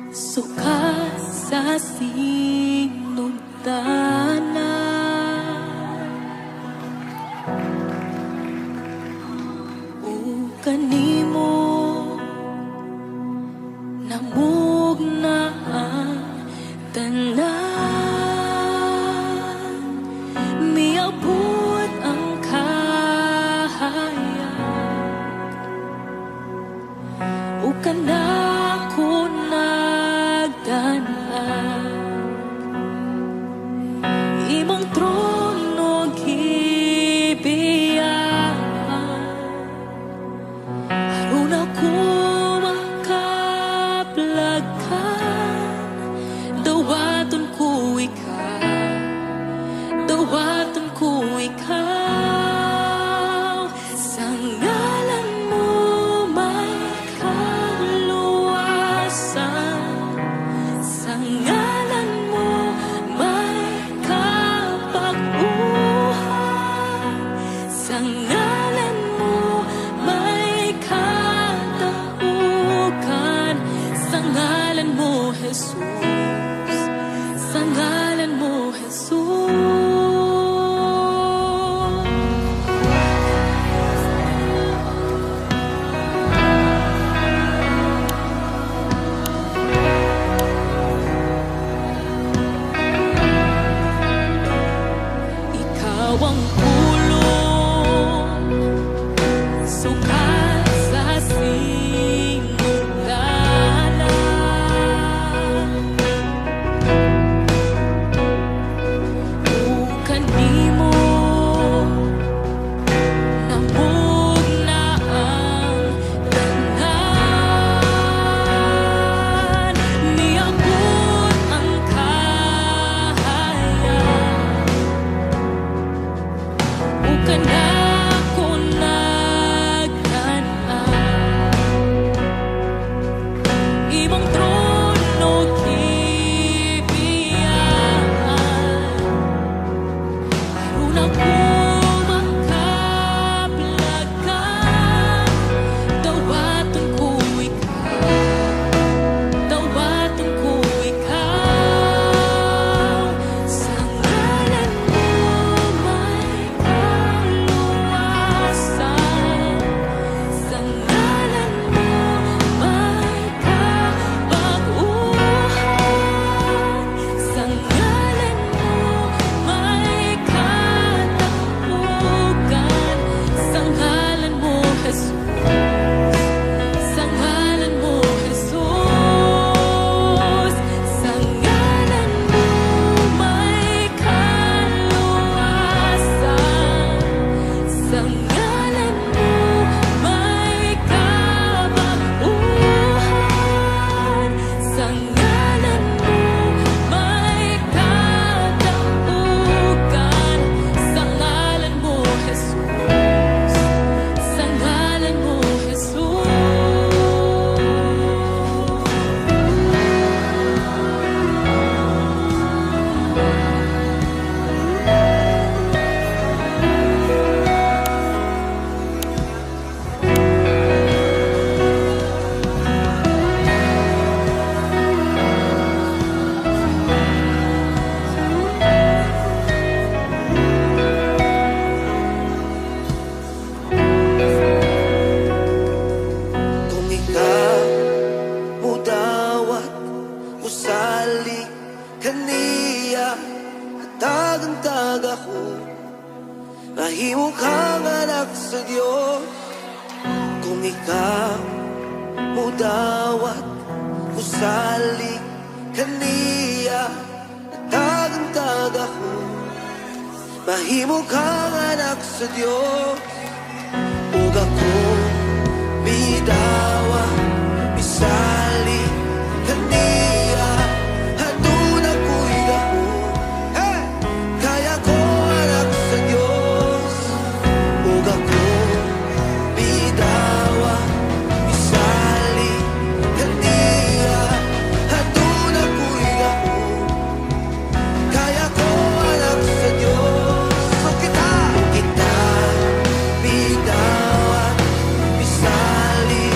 Sukat sa sinugdanan o kanimo namugna ang tanan, miabot ang kahayag o kanako imong trono gibiyahan, aron ako makaplagan. Dawaton ko ikaw, dawaton ko ikaw. Sa ngalan mo may kaluwasan, sa ngalan mo sa ngalan mo may katapukan, sa ngalan mo Jesus, sa ngalan mo Jesus. Ikaw ang sukat sa sinugdanan o kanimo namugna ang tanan, miabot ang kahayag o kanako imong trono gibiyahan, aron ako makaplagan. Dawaton ko ikaw, dawaton ko ikaw. Sa ngalan mo may kaluwasan, sa ngalan mo may sa ngalan mo may katapukan, sa ngalan mo Jesus, sa ngalan mo Jesus. Sa ngalan mo may kaluwasan, sa ngalan mo may kabaguhan, sa ngalan mo may katapukan, sa ngalan mo Jesus, sa ngalan mo Jesus. Kung ikaw mudawat usali kaniya at tagantag ako, mahimo kang anak sa Diyos. Kung ikaw mudawat usali kaniya at tagantag ako, mahimo kang anak sa Diyos. Ug ako bidawa bisali kaniya adun ako'y gahom, kaya ko anak sa Diyos. Ug ako bidawa bisali kaniya adun ako'y gahom, kaya ko anak sa Diyos. So kita bidawa bisali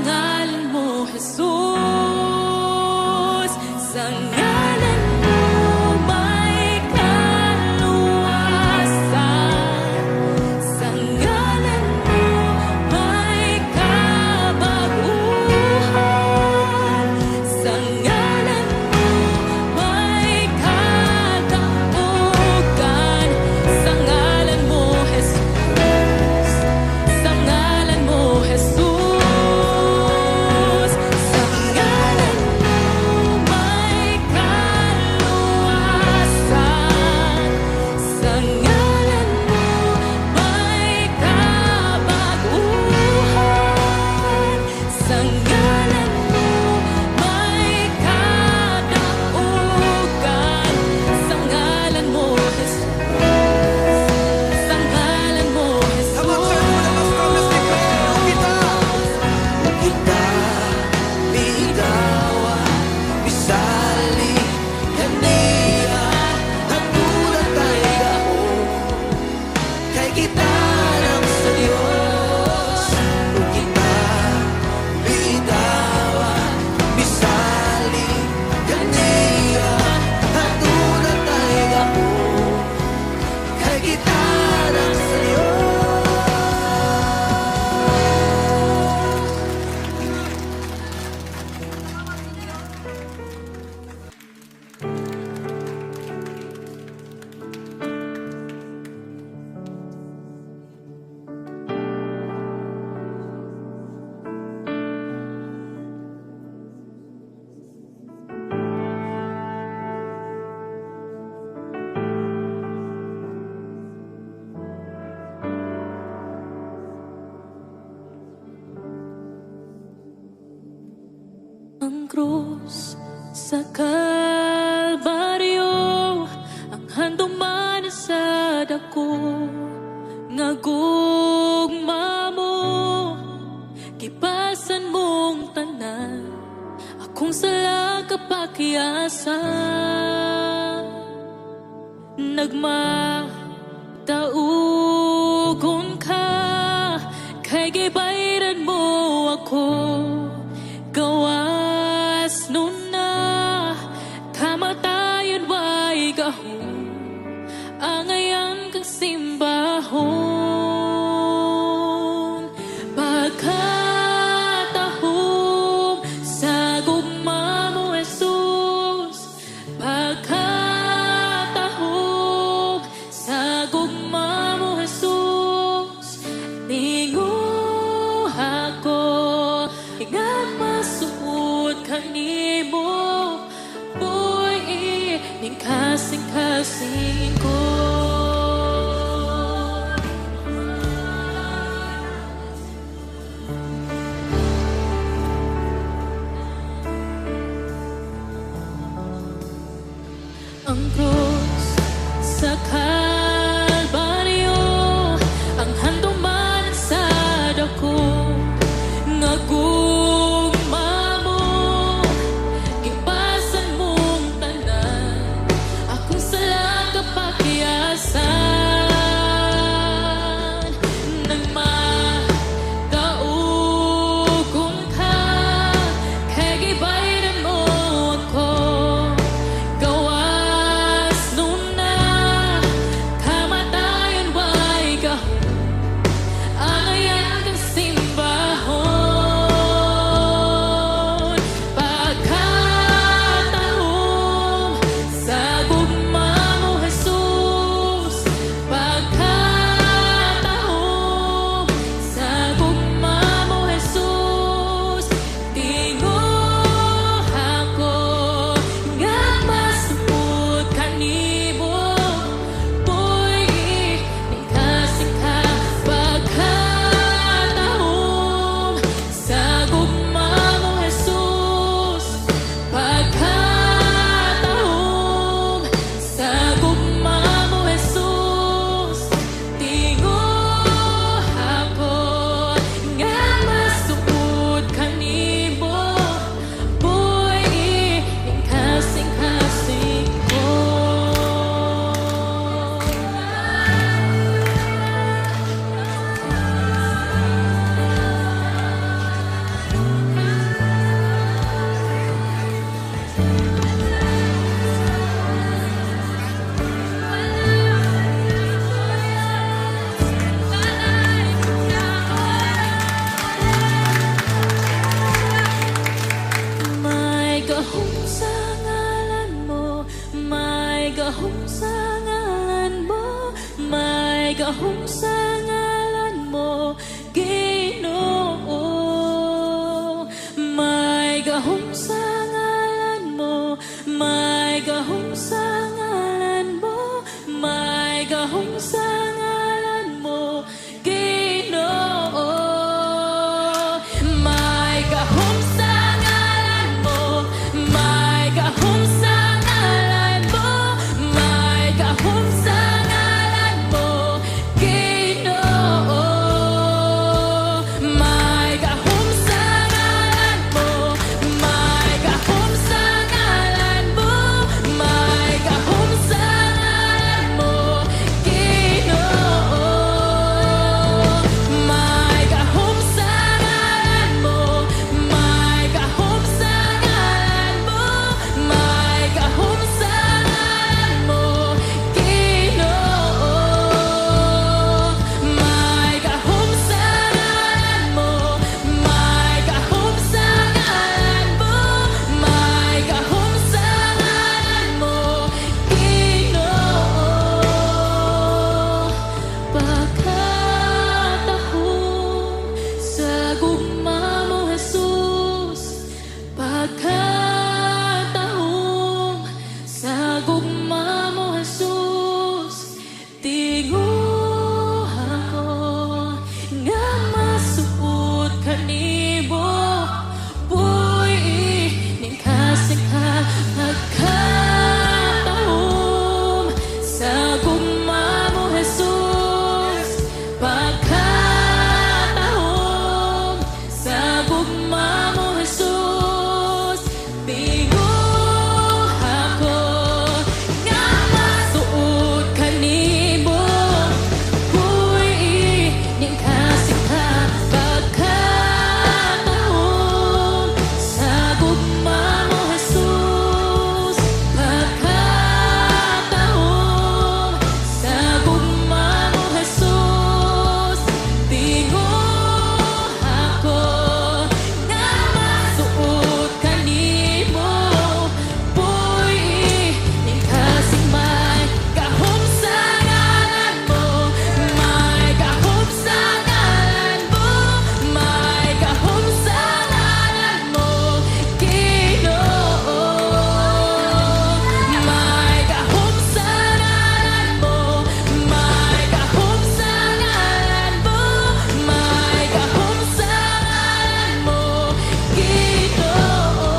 ngalan mo, Jesus. Sa ngalan mo may kaluwasan. Sa ngalan mo may kabaguhan. Sa ngalan mo may katapukan. Sa ngalan mo, Jesus. Sa ngalan mo, Jesus. Sa ngalan mo may kaluwasan. Sa ngalan mo may kabaguhan. Sa ngalan mo may kataugan. Sa ngalan mo, Jesus. Sa ngalan mo, Come on, church, for the last time, let's declare. Kita bitawan, bisali, kaniya, hatulan tayo gamo. Kay kita lang sa Diyos. Kita bitawan, bisali, kaniya, hatulan tayo gamo. Kay kita lang sa Diyos. ang krus sa Kalbaryo, ang handong man sa dako nga gugma mo, kipasan mong tanan, akong sala kapakiasan. Nagmataugon ka, kay gibayran mo ako. Gawas nun na, kamatayan way gahom, angayan kang simbahon. Pagkatahom sa gugma mo, Jesus. Pagkatahom sa gugma mo, gahom sa ngalan mo, may gahom sa ngalan mo, may gahom sa ngalan mo, Ginoo. May gahom sa ngalan mo, may gahom sa ngalan mo, may gahom sa ngalan mo, Ginoo. May gahom sa ngalan mo, may gahom sa ngalan mo, may gahom sa ngalan mo, Ginoo. May gahom sa ngalan mo, may gahom sa ngalan mo, may gahom sa ngalan mo, Ginoo. May gahom sa ngalan mo, may gahom sa ngalan mo, may gahom sa ngalan mo, Ginoo. Pagkatahong sa gugma mo, Jesus. Pagkatahong sa gugma mo, Jesus. Tinguhan ko nga masuot ka nibo. Boy, ning kasing ka pagkatahong sa gugma mo, Jesus. Pagkatahong sa gugma mo, Jesus. Tinguhan ko nga masuot ka nibo. Boy, ning kasing ka pagkatahong sa gugma mo, Jesus. Pagkatahong sa gugma mo, Jesus. Tinguhan ko nga masuot ka nimo. Boy, ning kasing may gahom sa ngalan mo, may gahom sa ngalan mo, may gahom sa ngalan mo, Ginoo. May gahom sa ngalan mo, may gahom sa ngalan mo, may gahom sa ngalan mo, Ginoo.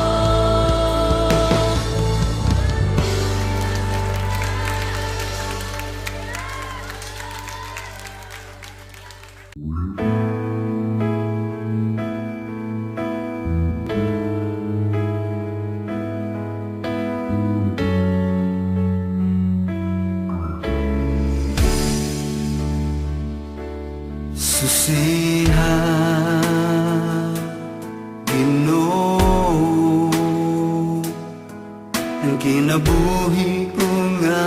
Susiha, Ginoo, ang kinabuhi ko nga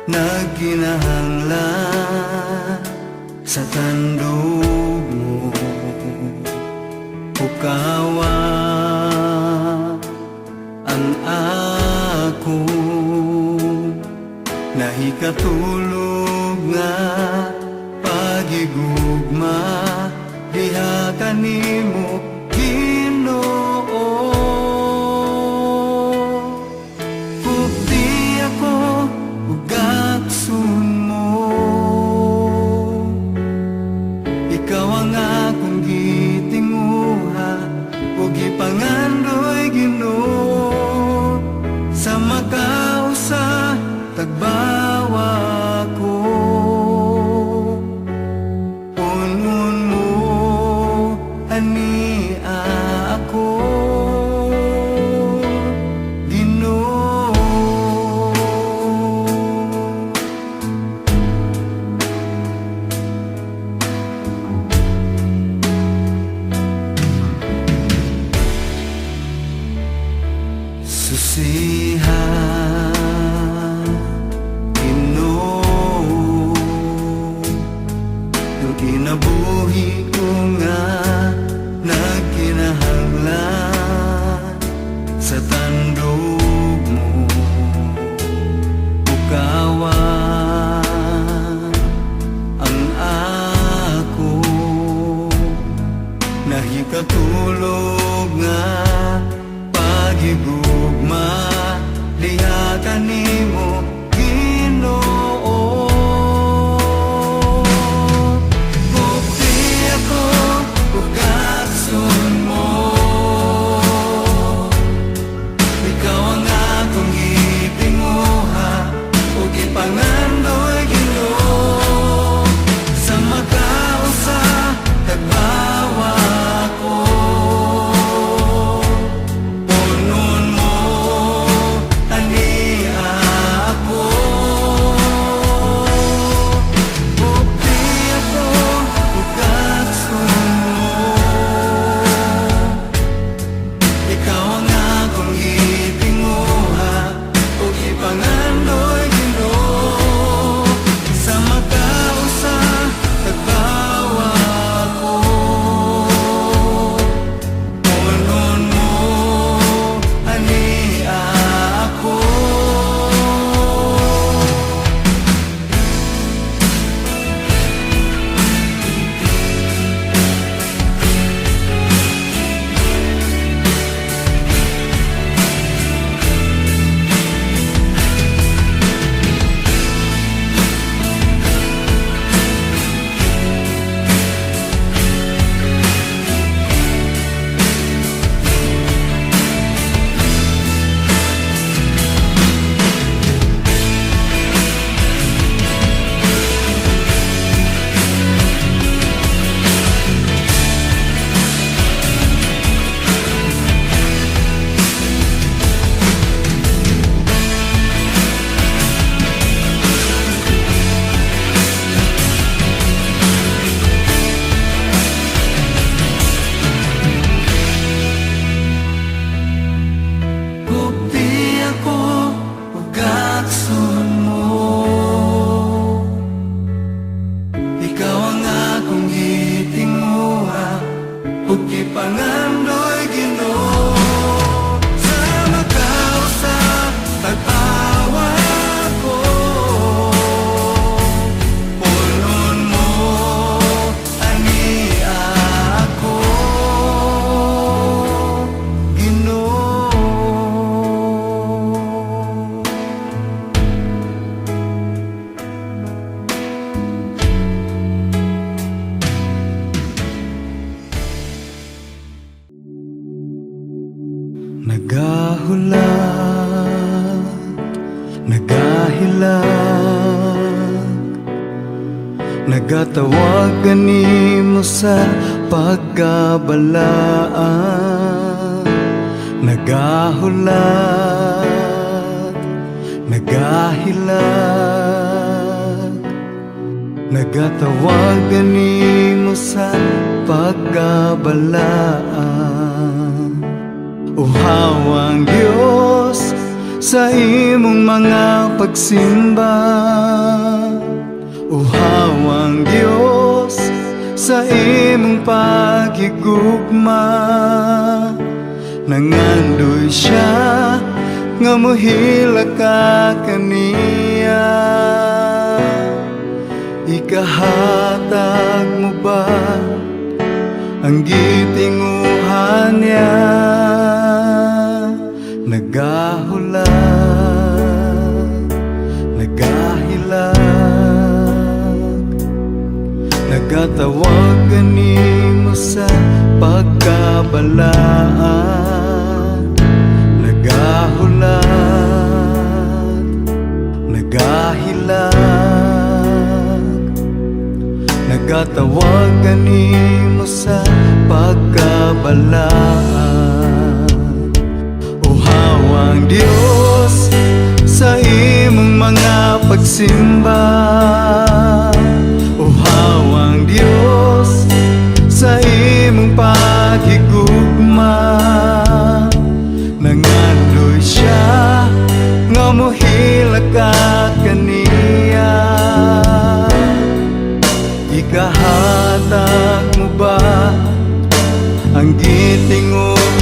nagkinahanglan sa tandog mo. Ukawa ang ako nahikatulog nga pagigugma diha kanimo, Ginoo. Pugdi ako ug aksun mo, ikaw ang akong gitinguha ug gipangandoy, Ginoo. Sa makausa tagbawa ko, unon mo ani hulog nga paghigugma diha kanimo Ginoo. Bukti ako ug katsun mo, ikaw ang akong gitinguha ug ipangandoy Ginoo. Sa makausa tagbawa ko, punon mo ani ako. Bukti ako ug katsun mo, ikaw ang akong gitinguha ug ipangandoy Ginoo. Sa makausa tagbawa ko, punon mo ani ako. Bukti ako ug katsun mo, ikaw ang akong gitinguha ug ipangandoy Ginoo. Sa makausa tagbawa ko, punon mo ani ako. Ginoo, nagahulat, nagahilag, nagatawag kanimo sa pagkabalaan. Nagahulat, nagahilag, nagatawag kanimo sa pagkabalaan. Uhawang Diyos sa imong mga pagsimba, uhawang Diyos sa imong paghigugma. Nangandoy siya nga mohila ka kaniya. Ikahatag mo ba ang gitinguhan niya? Nagahulat, nagahilag, nagatawag kanimo sa pagkabalaan. Nagahulat, nagahilag, nagatawag kanimo sa pagkabalaan. Uhawang Diyos sa imong mga pagsimba, uhawang Diyos sa imong paghigugma. Nangandoy siya nga mohila ka kaniya. Ikahatag mo ba ang gitinguhan